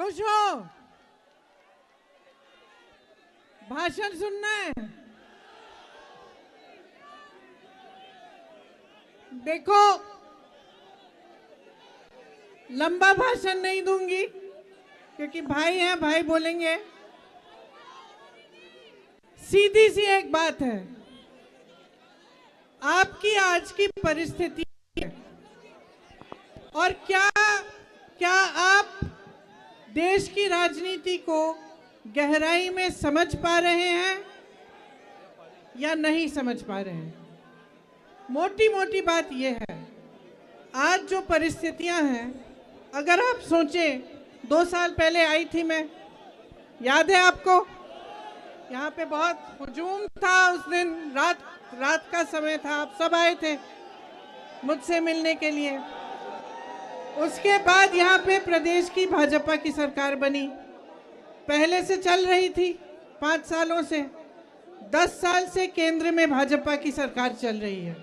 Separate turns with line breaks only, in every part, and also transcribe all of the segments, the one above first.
खुश हो? भाषण सुनना है? देखो, लंबा भाषण नहीं दूंगी क्योंकि भाई हैं, भाई बोलेंगे। सीधी सी एक बात है, आपकी आज की परिस्थिति और क्या आप देश की राजनीति को गहराई में समझ पा रहे हैं या नहीं समझ पा रहे हैं? मोटी मोटी बात यह है, आज जो परिस्थितियां हैं, अगर आप सोचें 2 साल पहले आई थी मैं, याद है आपको? यहाँ पे बहुत हुजूम था उस दिन, रात का समय था, आप सब आए थे मुझसे मिलने के लिए। उसके बाद यहाँ पे प्रदेश की भाजपा की सरकार बनी, पहले से चल रही थी 5 सालों से, 10 साल से केंद्र में भाजपा की सरकार चल रही है।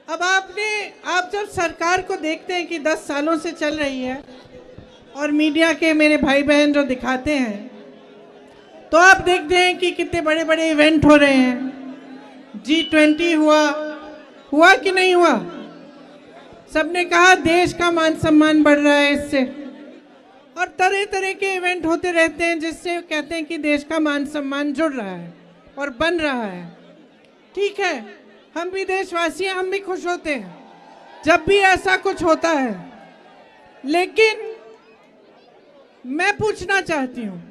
अब आप जब सरकार को देखते हैं कि 10 सालों से चल रही है और मीडिया के मेरे भाई बहन जो दिखाते हैं, तो आप देखते हैं कि कितने बड़े बड़े इवेंट हो रहे हैं। G20 हुआ कि नहीं हुआ? सबने कहा देश का मान सम्मान बढ़ रहा है इससे, और तरह तरह के इवेंट होते रहते हैं जिससे कहते हैं कि देश का मान सम्मान जुड़ रहा है और बन रहा है। ठीक है, हम भी देशवासी हैं, हम भी खुश होते हैं जब भी ऐसा कुछ होता है, लेकिन मैं पूछना चाहती हूँ,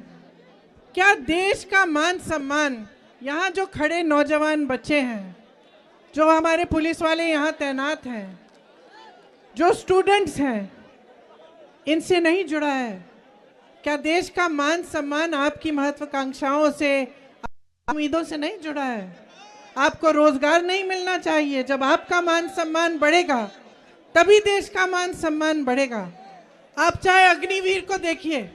क्या देश का मान सम्मान, यहाँ जो खड़े नौजवान बच्चे हैं, जो हमारे पुलिस वाले यहाँ तैनात हैं, जो स्टूडेंट्स हैं, इनसे नहीं जुड़ा है? क्या देश का मान सम्मान आपकी महत्वाकांक्षाओं से, उम्मीदों से नहीं जुड़ा है? आपको रोजगार नहीं मिलना चाहिए? जब आपका मान सम्मान बढ़ेगा तभी देश का मान सम्मान बढ़ेगा। आप चाहे अग्निवीर को देखिए,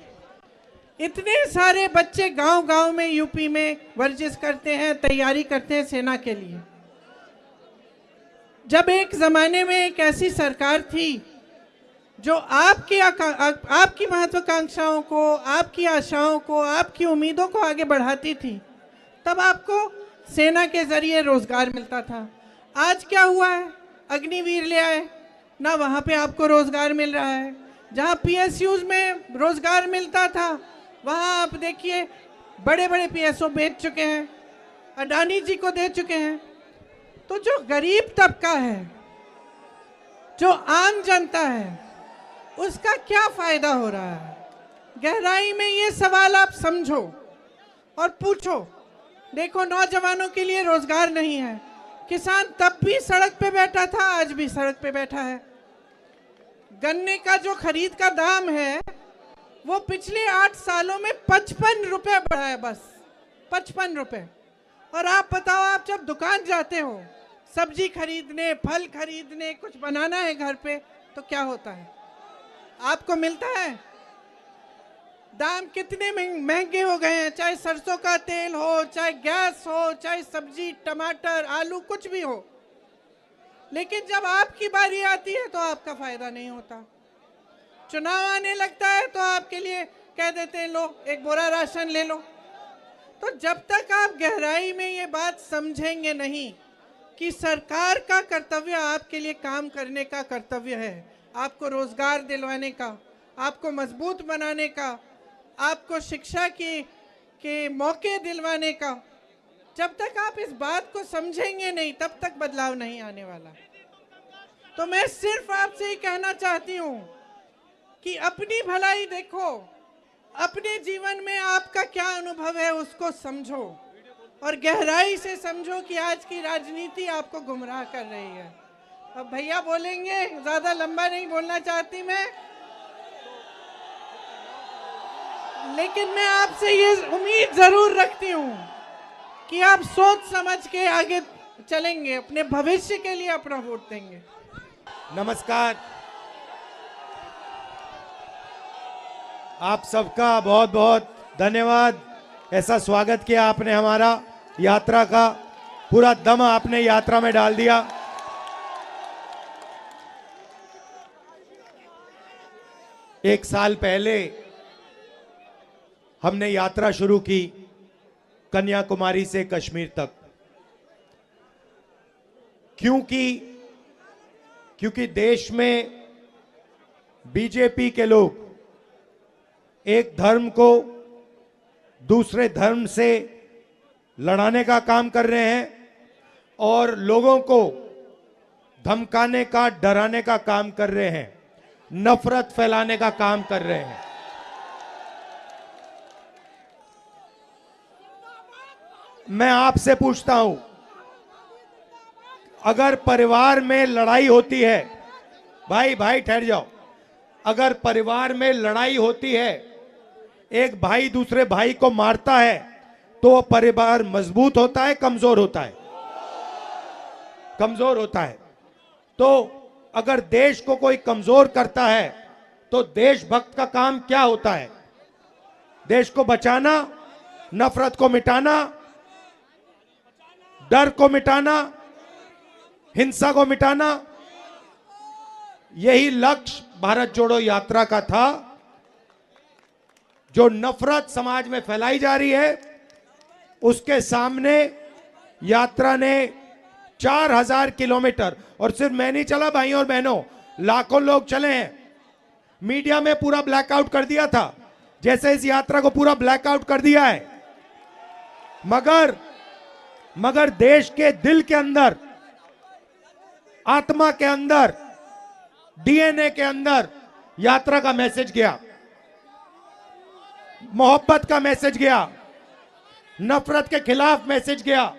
इतने सारे बच्चे गांव-गांव में यूपी में वर्जिश करते हैं, तैयारी करते हैं सेना के लिए। जब एक जमाने में एक ऐसी सरकार थी जो आपकी महत्वाकांक्षाओं को, आपकी आशाओं को, आपकी उम्मीदों को आगे बढ़ाती थी, तब आपको सेना के जरिए रोजगार मिलता था। आज क्या हुआ है? अग्निवीर ले आए ना, वहाँ पे आपको रोजगार मिल रहा है। जहाँ PSUs में रोजगार मिलता था, वहाँ आप देखिए बड़े बड़े PSO बेच चुके हैं, अडानी जी को दे चुके हैं। तो जो गरीब तबका है, जो आम जनता है, उसका क्या फायदा हो रहा है? गहराई में ये सवाल आप समझो और पूछो। देखो, नौजवानों के लिए रोजगार नहीं है, किसान तब भी सड़क पे बैठा था, आज भी सड़क पे बैठा है। गन्ने का जो खरीद का दाम है वो पिछले 8 सालों में 55 रुपए बढ़ा है, बस 55 रुपए। और आप बताओ, आप जब दुकान जाते हो सब्जी खरीदने, फल खरीदने, कुछ बनाना है घर पे, तो क्या होता है? आपको मिलता है? दाम कितने महंगे हो गए हैं, चाहे सरसों का तेल हो, चाहे गैस हो, चाहे सब्जी, टमाटर, आलू, कुछ भी हो। लेकिन जब आपकी बारी आती है तो आपका फायदा नहीं होता। चुनाव आने लगता है तो आपके लिए कह देते हैं लो एक बोरा राशन ले लो। तो जब तक आप गहराई में ये बात समझेंगे नहीं कि सरकार का कर्तव्य आपके लिए काम करने का कर्तव्य है, आपको रोजगार दिलवाने का, आपको मजबूत बनाने का, आपको शिक्षा के मौके दिलवाने का, जब तक आप इस बात को समझेंगे नहीं तब तक बदलाव नहीं आने वाला। तो मैं सिर्फ आपसे ही कहना चाहती हूँ कि अपनी भलाई देखो, अपने जीवन में आपका क्या अनुभव है उसको समझो और गहराई से समझो कि आज की राजनीति आपको गुमराह कर रही है। अब भैया बोलेंगे, ज्यादा लंबा नहीं बोलना चाहती मैं, लेकिन मैं आपसे ये उम्मीद जरूर रखती हूँ कि आप सोच समझ के आगे चलेंगे, अपने भविष्य के लिए अपना वोट देंगे।
नमस्कार, आप सबका बहुत बहुत धन्यवाद। ऐसा स्वागत किया आपने, हमारा यात्रा का पूरा दम आपने यात्रा में डाल दिया। एक साल पहले हमने यात्रा शुरू की कन्याकुमारी से कश्मीर तक, क्योंकि देश में बीजेपी के लोग एक धर्म को दूसरे धर्म से लड़ाने का काम कर रहे हैं और लोगों को धमकाने का, डराने का काम कर रहे हैं, नफरत फैलाने का काम कर रहे हैं। मैं आपसे पूछता हूं, अगर परिवार में लड़ाई होती है, भाई ठहर जाओ, अगर परिवार में लड़ाई होती है, एक भाई दूसरे भाई को मारता है, तो वो परिवार मजबूत होता है, कमजोर होता है? कमजोर होता है। तो अगर देश को कोई कमजोर करता है तो देशभक्त का काम क्या होता है? देश को बचाना, नफरत को मिटाना, डर को मिटाना, हिंसा को मिटाना। यही लक्ष्य भारत जोड़ो यात्रा का था। जो नफरत समाज में फैलाई जा रही है, उसके सामने यात्रा ने 4000 किलोमीटर, और सिर्फ मैं नहीं चला भाइयों और बहनों, लाखों लोग चले हैं। मीडिया में पूरा ब्लैकआउट कर दिया था, जैसे इस यात्रा को पूरा ब्लैकआउट कर दिया है। मगर देश के दिल के अंदर, आत्मा के अंदर, डीएनए के अंदर यात्रा का मैसेज गया, मोहब्बत का मैसेज गया, नफरत के खिलाफ मैसेज गया,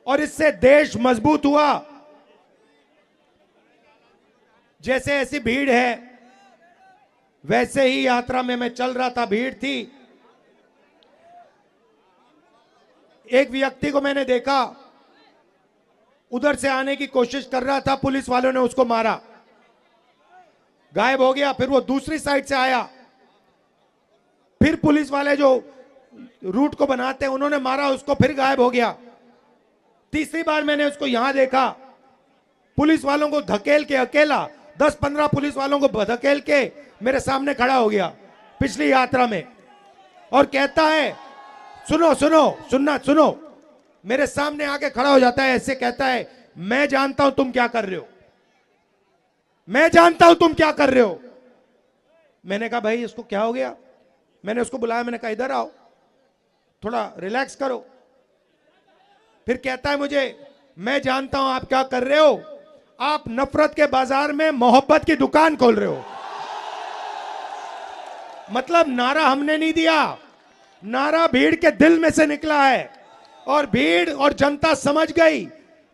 और इससे देश मजबूत हुआ। जैसे ऐसी भीड़ है, वैसे ही यात्रा में मैं चल रहा था, भीड़ थी। एक व्यक्ति को मैंने देखा, उधर से आने की कोशिश कर रहा था, पुलिस वालों ने उसको मारा, गायब हो गया। फिर वो दूसरी साइड से आया, फिर पुलिस वाले जो रूट को बनाते हैं उन्होंने मारा उसको, फिर गायब हो गया। तीसरी बार मैंने उसको यहां देखा, पुलिस वालों को धकेल के, अकेला 10-15 पुलिस वालों को धकेल के मेरे सामने खड़ा हो गया पिछली यात्रा में, और कहता है सुनो, मेरे सामने आके खड़ा हो जाता है, ऐसे कहता है, मैं जानता हूं तुम क्या कर रहे हो, मैं जानता हूं तुम क्या कर रहे हो। मैंने कहा भाई इसको क्या हो गया? मैंने उसको बुलाया, मैंने कहा इधर आओ, थोड़ा रिलैक्स करो। फिर कहता है मुझे, मैं जानता हूं आप क्या कर रहे हो, आप नफरत के बाजार में मोहब्बत की दुकान खोल रहे हो। मतलब नारा हमने नहीं दिया, नारा भीड़ के दिल में से निकला है, और भीड़ और जनता समझ गई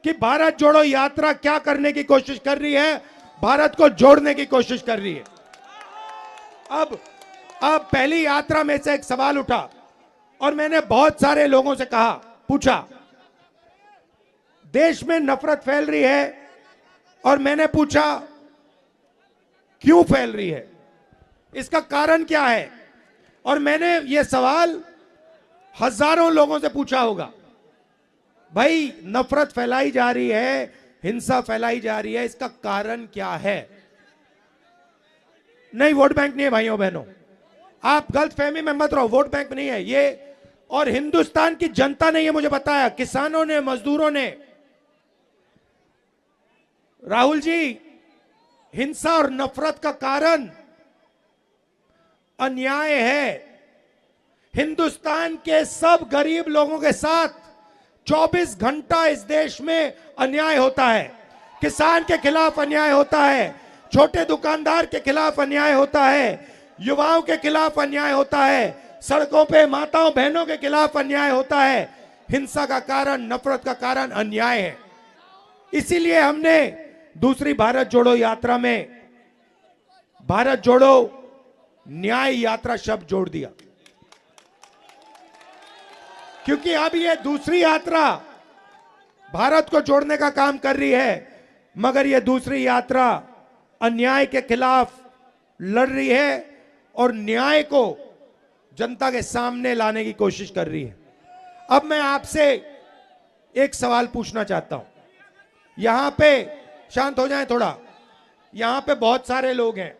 कि भारत जोड़ो यात्रा क्या करने की कोशिश कर रही है, भारत को जोड़ने की कोशिश कर रही है। अब पहली यात्रा में से एक सवाल उठा, और मैंने बहुत सारे लोगों से कहा, पूछा, देश में नफरत फैल रही है, और मैंने पूछा क्यों फैल रही है, इसका कारण क्या है? और मैंने ये सवाल हजारों लोगों से पूछा होगा। भाई नफरत फैलाई जा रही है, हिंसा फैलाई जा रही है, इसका कारण क्या है? नहीं, वोट बैंक नहीं है भाइयों बहनों, आप गलतफहमी में मत रहो, वोट बैंक नहीं है ये। और हिंदुस्तान की जनता ने ये मुझे बताया, किसानों ने, मजदूरों ने, राहुल जी, हिंसा और नफरत का कारण अन्याय है। हिंदुस्तान के सब गरीब लोगों के साथ 24 घंटा इस देश में अन्याय होता है। किसान के खिलाफ अन्याय होता है, छोटे दुकानदार के खिलाफ अन्याय होता है, युवाओं के खिलाफ अन्याय होता है, सड़कों पे माताओं बहनों के खिलाफ अन्याय होता है। हिंसा का कारण, नफरत का कारण अन्याय है। इसीलिए हमने दूसरी भारत जोड़ो यात्रा में भारत जोड़ो न्याय यात्रा शब्द जोड़ दिया, क्योंकि अब ये दूसरी यात्रा भारत को जोड़ने का काम कर रही है, मगर ये दूसरी यात्रा अन्याय के खिलाफ लड़ रही है और न्याय को जनता के सामने लाने की कोशिश कर रही है। अब मैं आपसे एक सवाल पूछना चाहता हूं, यहां पे शांत हो जाएं थोड़ा, यहां पे बहुत सारे लोग हैं,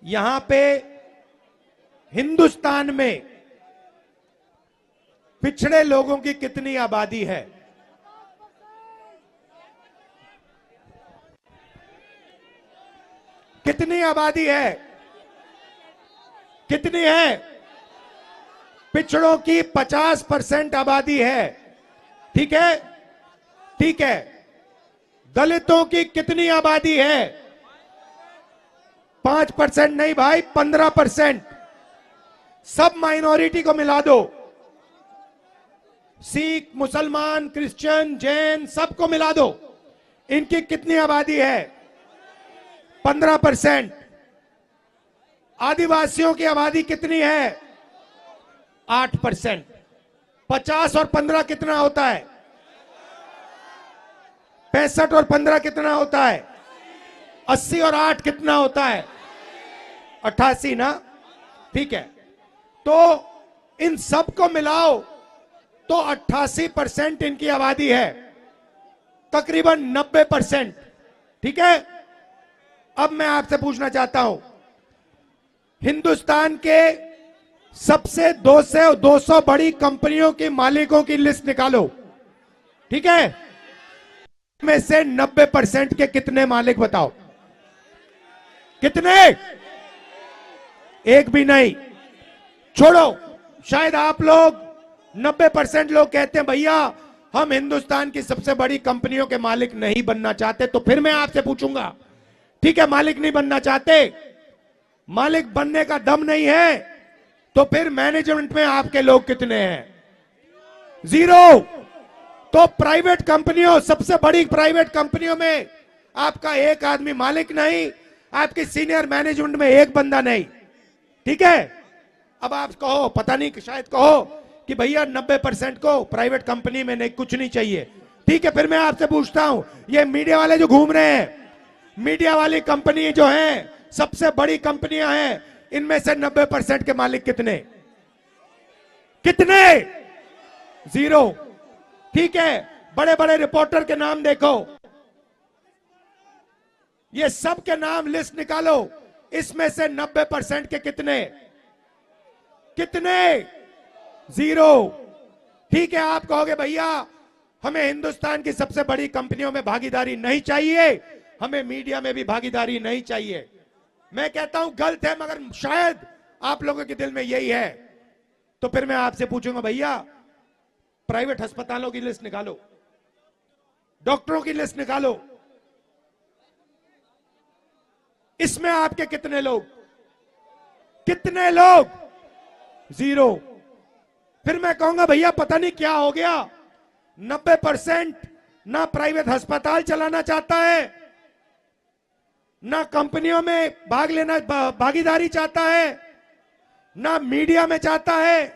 यहां पे हिंदुस्तान में पिछड़े लोगों की कितनी आबादी है? कितनी आबादी है? कितनी है? पिछड़ों की 50% आबादी है। ठीक है, ठीक है। दलितों की कितनी आबादी है? 5% नहीं भाई, 15%। सब माइनॉरिटी को मिला दो, सिख, मुसलमान, क्रिश्चियन, जैन, सबको मिला दो। इनकी कितनी आबादी है? 15%। आदिवासियों की आबादी कितनी है? 8%। 50 और 15 कितना होता है? 65 और 15 कितना होता है? 80 और 8 कितना होता है? 88 ना? ठीक है, तो इन सबको मिलाओ तो 88% इनकी आबादी है, तकरीबन 90%। ठीक है, अब मैं आपसे पूछना चाहता हूं, हिंदुस्तान के सबसे 200 बड़ी कंपनियों के मालिकों की लिस्ट निकालो। ठीक है, में से 90% के कितने मालिक बताओ? कितने? एक भी नहीं। छोड़ो, शायद आप लोग 90% लोग कहते हैं भैया हम हिंदुस्तान की सबसे बड़ी कंपनियों के मालिक नहीं बनना चाहते। तो फिर मैं आपसे पूछूंगा, ठीक है मालिक नहीं बनना चाहते, मालिक बनने का दम नहीं है, तो फिर मैनेजमेंट में आपके लोग कितने हैं? 0। तो प्राइवेट कंपनियों, सबसे बड़ी प्राइवेट कंपनियों में आपका एक आदमी मालिक नहीं, आपकी सीनियर मैनेजमेंट में एक बंदा नहीं। ठीक है, अब आप कहो, पता नहीं शायद कहो कि भैया 90% को प्राइवेट कंपनी में नहीं, कुछ नहीं चाहिए। ठीक है, फिर मैं आपसे पूछता हूं, ये मीडिया वाले जो घूम रहे हैं, मीडिया वाली कंपनी जो है, सबसे बड़ी कंपनियां हैं, इनमें से 90% के मालिक कितने? कितने? 0। ठीक है, बड़े बड़े रिपोर्टर के नाम देखो, ये सब के नाम लिस्ट निकालो, इसमें से 90% के कितने? कितने? 0। ठीक है, आप कहोगे भैया हमें हिंदुस्तान की सबसे बड़ी कंपनियों में भागीदारी नहीं चाहिए, हमें मीडिया में भी भागीदारी नहीं चाहिए। मैं कहता हूं गलत है, मगर शायद आप लोगों के दिल में यही है। तो फिर मैं आपसे पूछूंगा भैया प्राइवेट अस्पतालों की लिस्ट निकालो, डॉक्टरों की लिस्ट निकालो, इसमें आपके कितने लोग? कितने लोग? 0। फिर मैं कहूंगा भैया पता नहीं क्या हो गया, 90% ना प्राइवेट अस्पताल चलाना चाहता है, ना कंपनियों में भाग लेना, भागीदारी चाहता है, ना मीडिया में चाहता है।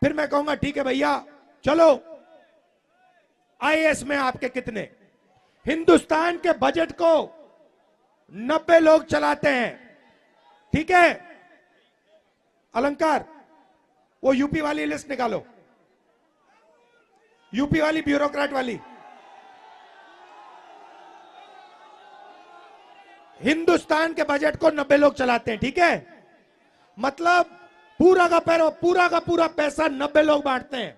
फिर मैं कहूंगा ठीक है भैया चलो, आईएएस में आपके कितने? हिंदुस्तान के बजट को 90 लोग चलाते हैं। ठीक है, अलंकार वो यूपी वाली लिस्ट निकालो, यूपी वाली ब्यूरोक्रेट वाली। हिंदुस्तान के बजट को 90 लोग चलाते हैं। ठीक है, मतलब पूरा का पूरा पैसा 90 लोग बांटते हैं,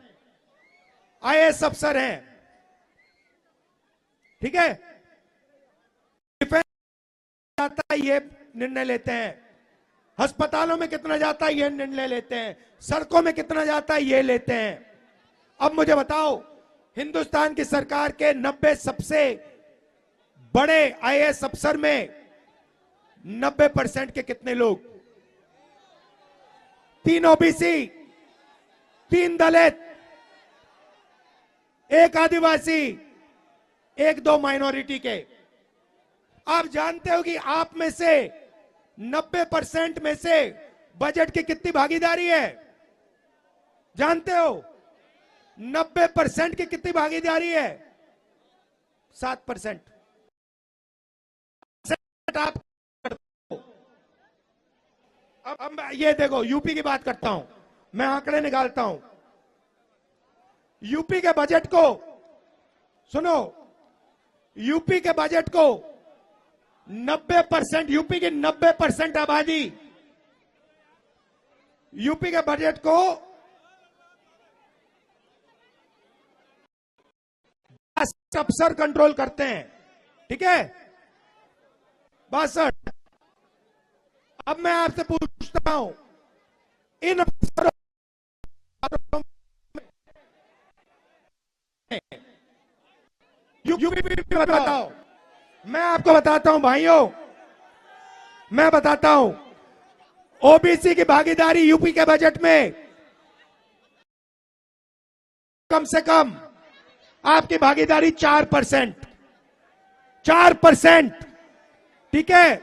आईएएस अफसर हैं। ठीक है, डिफेंस जाता है ये निर्णय लेते हैं, अस्पतालों में कितना जाता है ये निर्णय लेते हैं, सड़कों में कितना जाता है ये लेते हैं। अब मुझे बताओ, हिंदुस्तान की सरकार के 90 सबसे बड़े आईएएस अफसर में 90% के कितने लोग? 3 ओबीसी, 3 दलित, 1 आदिवासी, 1-2 माइनॉरिटी के। आप जानते हो कि आप में से 90% में से बजट की कितनी भागीदारी है? जानते हो 90% की कितनी भागीदारी है? 7%। आप अब ये देखो, यूपी की बात करता हूं, मैं आंकड़े निकालता हूं। यूपी के बजट को सुनो, यूपी के बजट को 90%, यूपी की 90% आबादी यूपी के बजट को 10 अफसर कंट्रोल करते हैं, ठीक है, 62। अब मैं आपसे पूछता हूं, इन अफसरों यूपी बताओ, मैं आपको बताता हूं भाइयों, मैं बताता हूं, ओबीसी की भागीदारी यूपी के बजट में कम से कम आपकी भागीदारी 4%, 4%, ठीक है।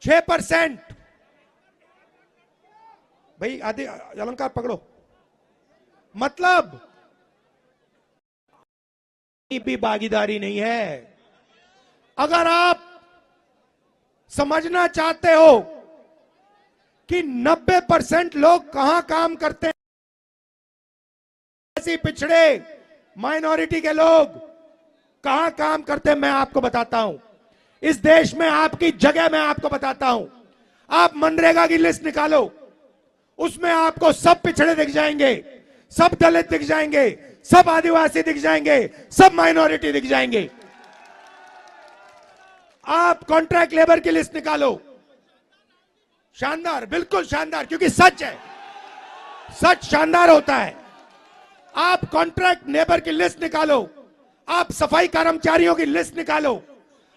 6%, भाई आधे अलंकार पकड़ो, मतलब भी भागीदारी नहीं है। अगर आप समझना चाहते हो कि 90% लोग कहां काम करते हैं, ऐसी पिछड़े माइनॉरिटी के लोग कहां काम करते हैं, मैं आपको बताता हूं। इस देश में आपकी जगह मैं आपको बताता हूं। आप मनरेगा की लिस्ट निकालो, उसमें आपको सब पिछड़े दिख जाएंगे, सब दलित दिख जाएंगे, सब आदिवासी दिख जाएंगे, सब माइनॉरिटी दिख जाएंगे। आप कॉन्ट्रैक्ट लेबर की लिस्ट निकालो, शानदार, बिल्कुल शानदार, क्योंकि सच है, सच शानदार होता है। आप कॉन्ट्रैक्ट लेबर की लिस्ट निकालो, आप सफाई कर्मचारियों की लिस्ट निकालो,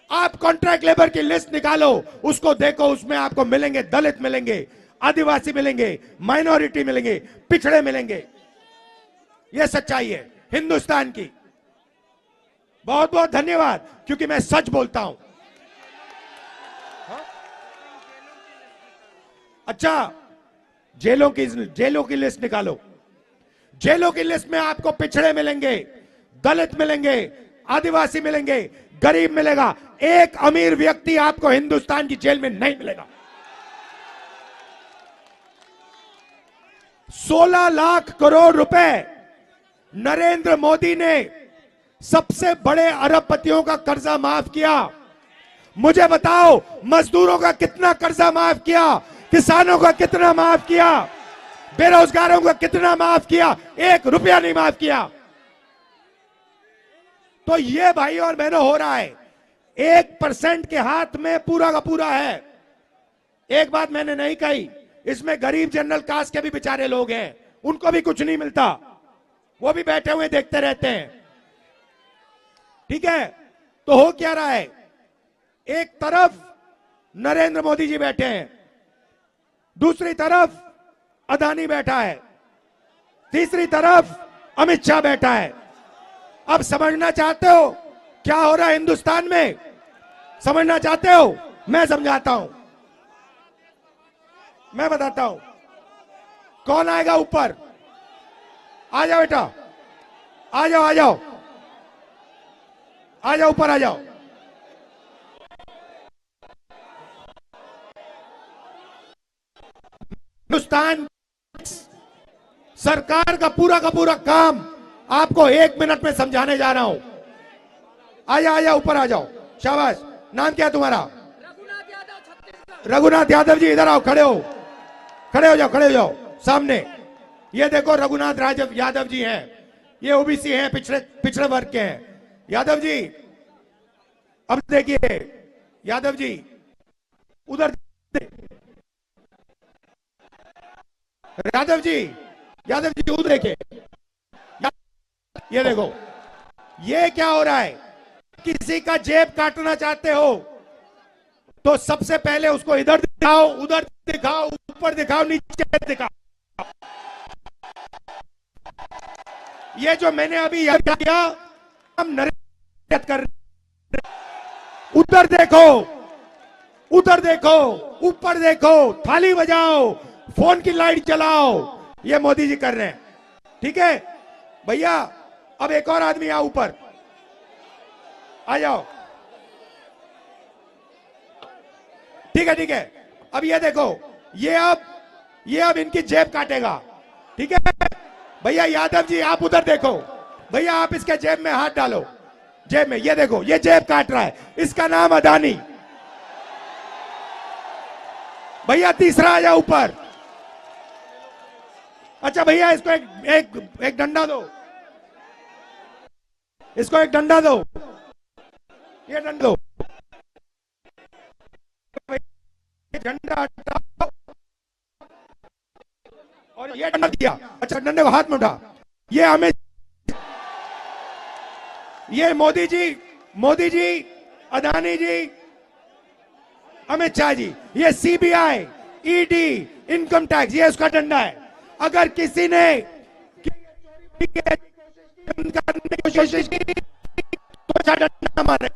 आप कॉन्ट्रैक्ट लेबर की लिस्ट निकालो, उसको देखो, उसमें आपको मिलेंगे दलित मिलेंगे, आदिवासी मिलेंगे, माइनॉरिटी मिलेंगे, पिछड़े मिलेंगे। यह सच्चाई है हिंदुस्तान की। बहुत बहुत धन्यवाद, क्योंकि मैं सच बोलता हूं। अच्छा, जेलों की लिस्ट निकालो, जेलों की लिस्ट में आपको पिछड़े मिलेंगे, दलित मिलेंगे, आदिवासी मिलेंगे, गरीब मिलेगा। एक अमीर व्यक्ति आपको हिंदुस्तान की जेल में नहीं मिलेगा। 16 लाख करोड़ रुपए नरेंद्र मोदी ने सबसे बड़े अरबपतियों का कर्जा माफ किया। मुझे बताओ, मजदूरों का कितना कर्जा माफ किया, किसानों का कितना माफ किया, बेरोजगारों का कितना माफ किया? 1 रुपया नहीं माफ किया। तो ये भाई और बहनों हो रहा है, 1% के हाथ में पूरा का पूरा है। एक बात मैंने नहीं कही, इसमें गरीब जनरल कास्ट के भी बेचारे लोग हैं, उनको भी कुछ नहीं मिलता, वो भी बैठे हुए देखते रहते हैं, ठीक है। तो हो क्या रहा है, एक तरफ नरेंद्र मोदी जी बैठे हैं, दूसरी तरफ अदानी बैठा है, तीसरी तरफ अमित शाह बैठा है। अब समझना चाहते हो क्या हो रहा है हिंदुस्तान में? समझना चाहते हो? मैं समझाता हूं, मैं बताता हूं। कौन आएगा ऊपर? आ जाओ बेटा, आ जाओ, आ जाओ, आ जाओ, ऊपर आ जाओ। हिंदुस्तान सरकार का पूरा काम आपको 1 मिनट में समझाने जा रहा हूं। आ जाओ, ऊपर आ जाओ, शाबाश। नाम क्या है तुम्हारा? रघुनाथ यादव जी, इधर आओ, खड़े हो, खड़े हो जाओ, खड़े हो जाओ सामने। ये देखो रघुनाथ यादव जी हैं, ये ओबीसी हैं, पिछड़े वर्ग के हैं। यादव जी, अब देखिए, यादव जी उधर, यादव जी उधर देखिए, ये देखो, ये क्या हो रहा है? किसी का जेब काटना चाहते हो तो सबसे पहले उसको इधर दिखाओ, उधर दिखाओ, ऊपर दिखाओ, नीचे दिखाओ। ये जो मैंने अभी याद किया, हम नरेंद्र कर रहे। उधर देखो, उधर देखो, ऊपर देखो, थाली बजाओ, फोन की लाइट जलाओ, ये मोदी जी कर रहे हैं, ठीक है भैया। अब एक और आदमी आओ ऊपर, आ जाओ, ठीक है, ठीक है। अब ये देखो, ये अब इनकी जेब काटेगा, ठीक है भैया। यादव जी आप उधर देखो भैया, आप इसके जेब में हाथ डालो, जेब में, ये देखो, ये जेब काट रहा है, इसका नाम अदानी, भैया तीसरा आ जाओ ऊपर। अच्छा भैया इसको एक डंडा दो, इसको एक डंडा दो, ये डंडा दो, डंडा हटाओ और ये डंडा दिया। अच्छा डंडे को हाथ में उठा। ये हमें, ये मोदी जी, अदानी जी, अमित शाह जी, ये सीबीआई, ईडी, इनकम टैक्स, ये उसका डंडा है। अगर किसी ने करने की कोशिश की तो अच्छा डंडा मारे।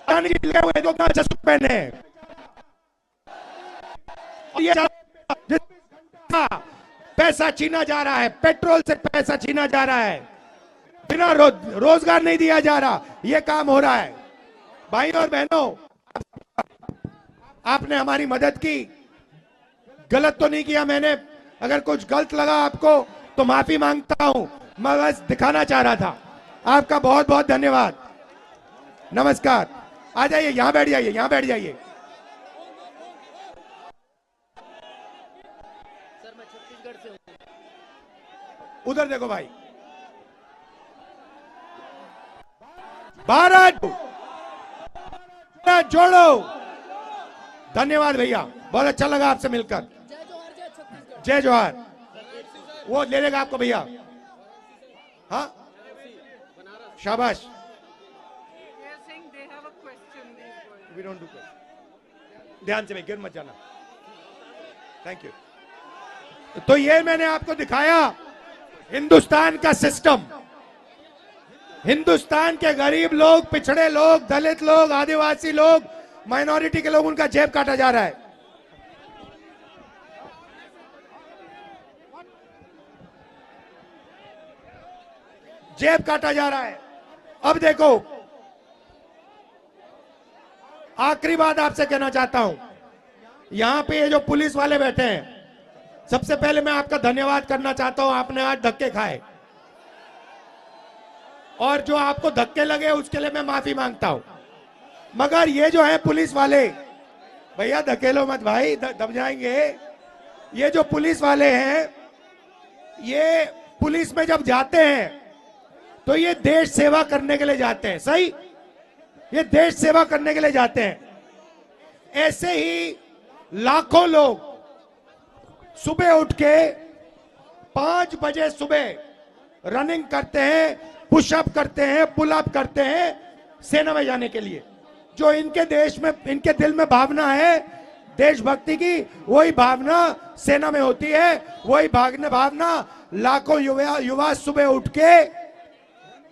अदानी जी लगे हुए 2 सूट पहने, ये पैसा छीना जा रहा है, पेट्रोल से पैसा छीना जा रहा है, बिना रोजगार नहीं दिया जा रहा, ये काम हो रहा है। भाई और बहनों, आपने हमारी मदद की, गलत तो नहीं किया मैंने। अगर कुछ गलत लगा आपको तो माफी मांगता हूं, मैं बस दिखाना चाह रहा था। आपका बहुत बहुत धन्यवाद। नमस्कार। आ जाइए, यहां बैठ जाइए, यहां बैठ जाइए।
सर मैं छत्तीसगढ़ से हूं।
उधर देखो भाई। भारत जोड़ो। धन्यवाद भैया, बहुत अच्छा लगा आपसे मिलकर। जय जोहार। वो ले लेगा आपको भैया। हाँ शाबाश। ध्यान से भाई, गिर मत जाना। Thank you. तो ये मैंने आपको दिखाया हिंदुस्तान का सिस्टम। हिंदुस्तान के गरीब लोग, पिछड़े लोग, दलित लोग, आदिवासी लोग, माइनॉरिटी के लोग, उनका जेब काटा जा रहा है। जेब काटा जा रहा है। अब देखो, आखिरी बात आपसे कहना चाहता हूं। यहां पे ये जो पुलिस वाले बैठे हैं, सबसे पहले मैं आपका धन्यवाद करना चाहता हूं। आपने आज धक्के खाए और जो आपको धक्के लगे उसके लिए मैं माफी मांगता हूं। मगर ये जो है पुलिस वाले, भैया धकेलो मत भाई, दब जाएंगे। ये जो पुलिस वाले हैं, ये पुलिस में जब जाते हैं तो ये देश सेवा करने के लिए जाते हैं। सही, ये देश सेवा करने के लिए जाते हैं। ऐसे ही लाखों लोग सुबह उठ के 5 बजे सुबह रनिंग करते हैं, पुशअप करते हैं, पुलअप करते हैं सेना में जाने के लिए। जो इनके देश में, इनके दिल में भावना है देशभक्ति की, वही भावना सेना में होती है। वही भावना लाखों युवा सुबह उठ के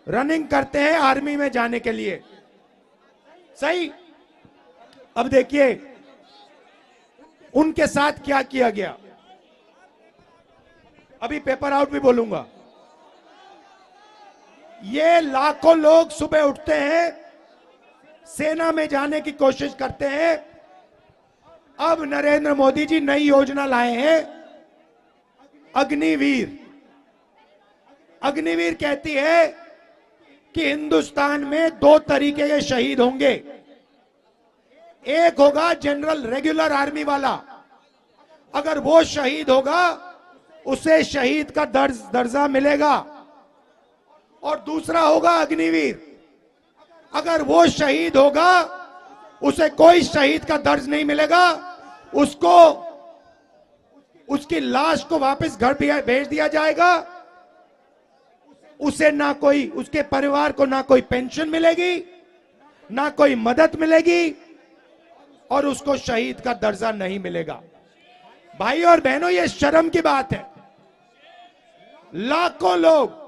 रनिंग करते हैं आर्मी में जाने के लिए। सही। अब देखिए उनके साथ क्या किया गया। अभी पेपर आउट भी बोलूंगा। ये लाखों लोग सुबह उठते हैं, सेना में जाने की कोशिश करते हैं। अब नरेंद्र मोदी जी नई योजना लाए हैं, अग्निवीर। अग्निवीर कहती है कि हिंदुस्तान में 2 तरीके के शहीद होंगे। एक होगा जनरल रेगुलर आर्मी वाला, अगर वो शहीद होगा उसे शहीद का दर्जा मिलेगा। और दूसरा होगा अग्निवीर, अगर वो शहीद होगा उसे कोई शहीद का दर्ज नहीं मिलेगा, उसको उसकी लाश को वापस घर भेज दिया जाएगा। उसे ना कोई, उसके परिवार को ना कोई पेंशन मिलेगी, ना कोई मदद मिलेगी, और उसको शहीद का दर्जा नहीं मिलेगा। भाई और बहनों, ये शर्म की बात है। लाखों लोग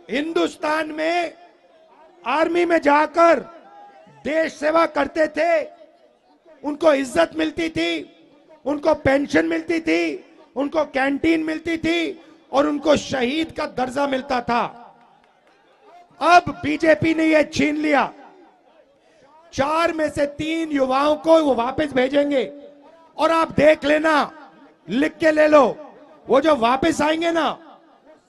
हिंदुस्तान में आर्मी में जाकर देश सेवा करते थे, उनको इज्जत मिलती थी, उनको पेंशन मिलती थी, उनको कैंटीन मिलती थी और उनको शहीद का दर्जा मिलता था। अब बीजेपी ने यह छीन लिया। 4 में से 3 युवाओं को वो वापस भेजेंगे। और आप देख लेना, लिख के ले लो, वो जो वापस आएंगे ना,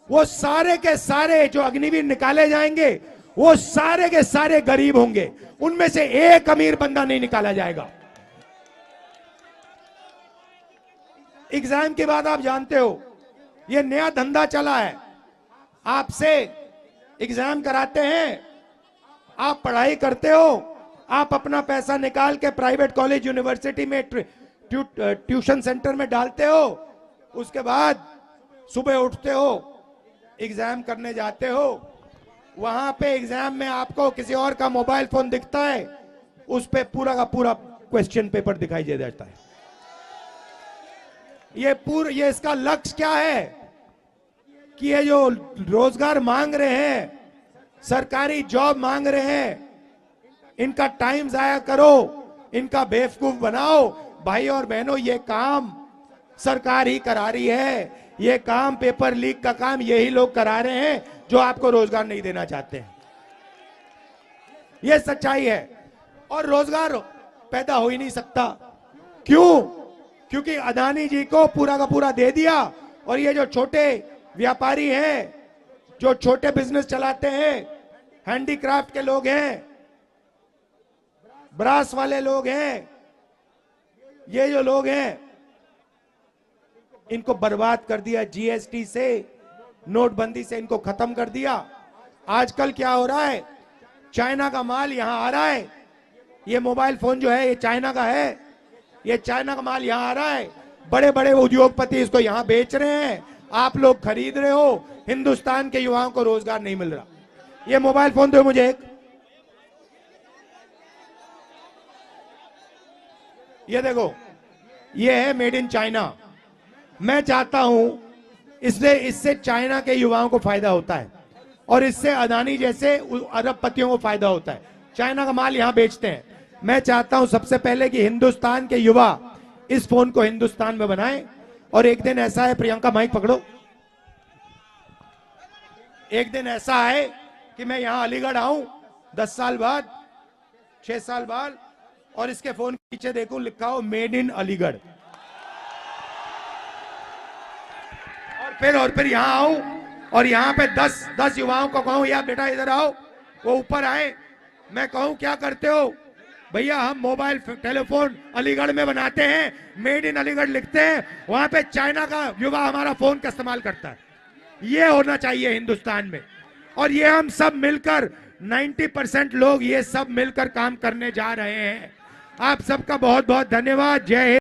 वो सारे के सारे जो अग्निवीर निकाले जाएंगे, वो सारे के सारे गरीब होंगे। उनमें से एक अमीर बंदा नहीं निकाला जाएगा। एग्जाम के बाद आप जानते हो ये नया धंधा चला है, आपसे एग्जाम कराते हैं, आप पढ़ाई करते हो, आप अपना पैसा निकाल के प्राइवेट कॉलेज यूनिवर्सिटी में ट्यूशन सेंटर में डालते हो, उसके बाद सुबह उठते हो, एग्जाम करने जाते हो, वहां पे एग्जाम में आपको किसी और का मोबाइल फोन दिखता है, उस पे पूरा का पूरा क्वेश्चन पेपर दिखाई दे जाता है। ये इसका लक्ष्य क्या है कि ये जो रोजगार मांग रहे हैं, सरकारी जॉब मांग रहे हैं, इनका टाइम जाया करो, इनका बेवकूफ बनाओ। भाई और बहनों, ये काम सरकार ही करा रही है, ये काम पेपर लीक का काम यही लोग करा रहे हैं जो आपको रोजगार नहीं देना चाहते हैं। ये सच्चाई है। और रोजगार पैदा हो ही नहीं सकता। क्यों? क्योंकि अदानी जी को पूरा का पूरा दे दिया, और ये जो छोटे व्यापारी हैं, जो छोटे बिजनेस चलाते हैं, हैंडीक्राफ्ट के लोग हैं, ब्रास वाले लोग हैं, ये जो लोग हैं, इनको बर्बाद कर दिया। जीएसटी से, नोटबंदी से इनको खत्म कर दिया। आजकल क्या हो रहा है, चाइना का माल यहां आ रहा है। ये मोबाइल फोन जो है ये चाइना का है, ये चाइना का माल यहां आ रहा है। बड़े बड़े उद्योगपति इसको यहां बेच रहे हैं, आप लोग खरीद रहे हो, हिंदुस्तान के युवाओं को रोजगार नहीं मिल रहा। ये मोबाइल फोन दो मुझे एक, ये देखो, ये है मेड इन चाइना। मैं चाहता हूं इससे चाइना के युवाओं को फायदा होता है, और इससे अदानी जैसे अरबपतियों को फायदा होता है। चाइना का माल यहां बेचते हैं। मैं चाहता हूं सबसे पहले कि हिंदुस्तान के युवा इस फोन को हिंदुस्तान में बनाएं। और एक दिन ऐसा है, प्रियंका माइक पकड़ो, एक दिन ऐसा है कि मैं यहां अलीगढ़ आऊं 10 साल बाद, 6 साल बाद, और इसके फोन के पीछे देखूं लिखा हो मेड इन अलीगढ़, और फिर यहां आऊं और यहां पे 10 युवाओं को कहूं, यार बेटा इधर आओ, वो ऊपर आए, मैं कहूं क्या करते हो भैया, हम मोबाइल टेलीफोन अलीगढ़ में बनाते हैं, मेड इन अलीगढ़ लिखते हैं, वहां पे चाइना का युवा हमारा फोन का इस्तेमाल करता है। ये होना चाहिए हिंदुस्तान में, और ये हम सब मिलकर 90% लोग ये सब मिलकर काम करने जा रहे हैं। आप सबका बहुत बहुत धन्यवाद। जय हिंद।